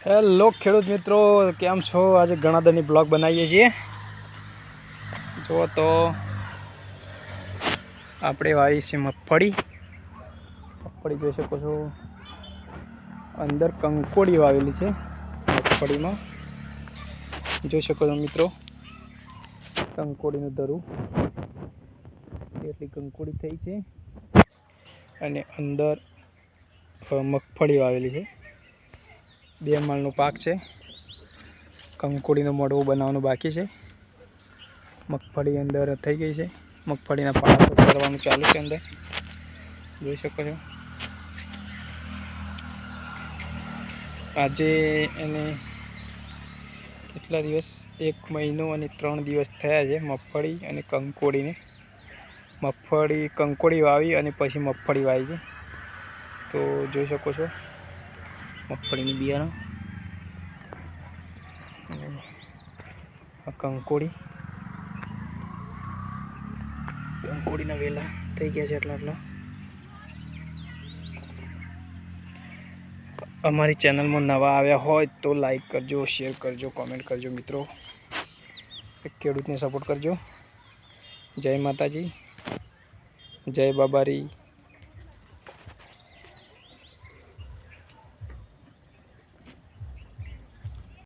Hello ખેડૂત મિત્રો, કેમ છો? આજે ગણાદરની બ્લોગ બનાવીએ છીએ। જો તો આપણે વાવી છે મગફળી જોઈ શકો છો। અંદર કંકોડી વાવેલી છે મગફળીમાં, જોઈ શકો છો મિત્રો। કંકોડીનું ધરું એટલી કંકોડી થઈ છે અને અંદર મગફળી વાવેલી છે। 2 માળનો પાક છે। કંકોડીનો મોડવો બનાવવાનું બાકી છે। મગફળી અંદર થઈ ગઈ છે। મગફળીના પાળા કરવાનું ચાલુ છે અંદર, જોઈ શકો છો। આજે એને કેટલા દિવસ, 1 મહિનો અને 3 દિવસ થયા છે મગફળી અને કંકોડીને। કંકોડી વાવી અને પછી મગફળી વાવી છે, તો જોઈ શકો છો મગફળીની બિયારણ અને કંકોડીના વેલા થઈ ગયા છે એટલા। અમારી ચેનલમાં નવા આવ્યા હોય તો લાઈક કરજો, શેર કરજો, કોમેન્ટ કરજો મિત્રો। ખેડૂતને સપોર્ટ કરજો। જય માતાજી, જય બાબારી।